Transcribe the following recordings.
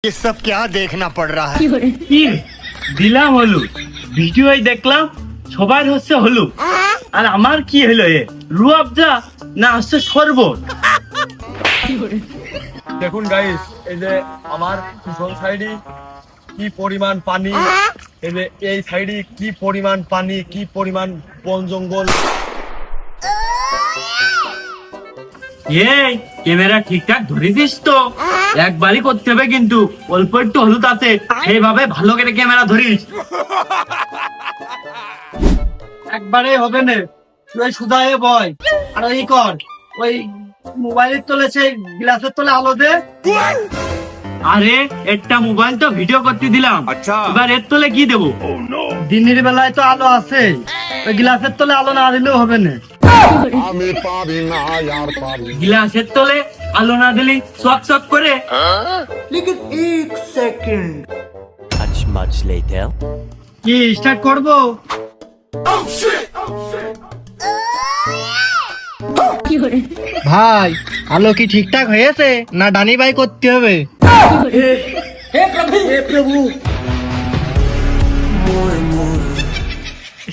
ये सब क्या देखना पड़ रहा है। কি দিলাম হলুদ ভিডিওই দেখলাম সবার হচ্ছে হলুদ আর আমার কি হলো এ রুয়াবজা না হচ্ছে শরবত। দেখুন গাইস, এই যে আমার পিছন সাইডে কি পরিমাণ পানি, এই যে এই সাইডে কি পরিমাণ পানি, কি পরিমাণ বন জঙ্গল। এই ক্যামেরা ঠিকঠাক ধরেছিস তো? একবারই করতে হবে কিন্তু, অল্প একটু হলুদ আছে সেইভাবে ভালো করে ক্যামেরা ধরিস। একবারে হবে না, তুই সুদা হয়ে বয় আর ওই কর, ওই মোবাইলের তলে সেই গ্লাসের তলে আলো দে। আরে একটা মোবাইল তো ভিডিও করতে দিলাম, এবার এর তলে কি দেবো? দিনের বেলায় তো আলো আছে, ওই গ্লাসের তলে আলো না দিলেও হবে না। গ্লাসের তলে আলো না দিলি চক চক করে। কি স্টার্ট করবো? ভাই আলো কি ঠিকঠাক হয়েছে না ডানি বাই করতে হবে?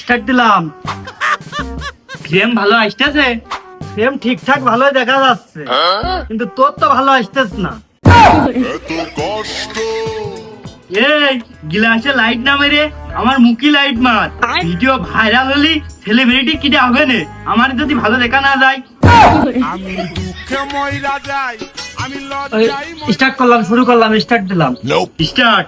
স্টার্ট দিলাম। ফ্রেম ভালো আসতেছে? ফ্রেম ঠিকঠাক ভালোই দেখা যাচ্ছে, কিন্তু তোর তো ভালো আসতেছ না। এই গ্লাসে লাইট না মেরে আমার মুখে লাইট মার, ভিডিও ভাইরাল হলি সেলিব্রিটি কিটা হবে না। আমার যদি ভালো দেখা না যায়। স্টার্ট করলাম, শুরু করলাম, স্টার্ট দিলাম, স্টার্ট।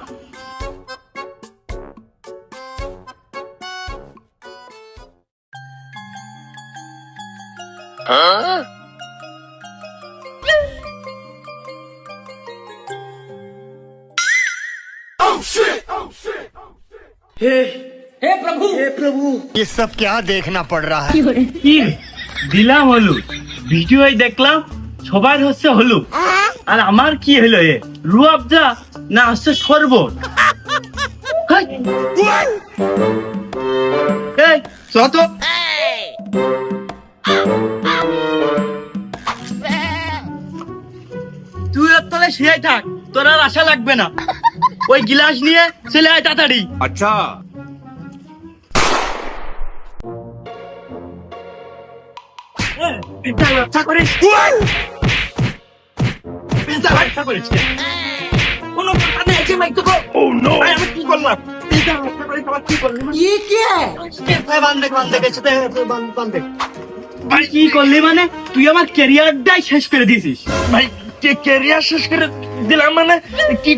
ये सब क्या देखना पड़ रहा है। কি দিলাম হলুদ ভিডিওই দেখলাম সবার হচ্ছে হলুদ আর আমার কি হলো এ রুয়াবজা না হচ্ছে শরবত। হাই! এই চত তুই ওর তলে শুয়ে থাক, তোর আর আশা লাগবে না। ওই গিলাস নিয়ে চলে আয় তাড়াতাড়ি। আচ্ছা ব্যবসা করিস, ব্যবসা করিস কেন? কোনো কথা নেই, আছে মাইক তো কো। ভাই, আমি কি করলাম? ব্যবসা করিস, আবার কি করলি? ভাই কি করলি মানে? তুই আমার ক্যারিয়ারটাই শেষ করে দিয়েছিস। ভাই ক্যারিয়ার শেষ করে দিলাম মানে কি?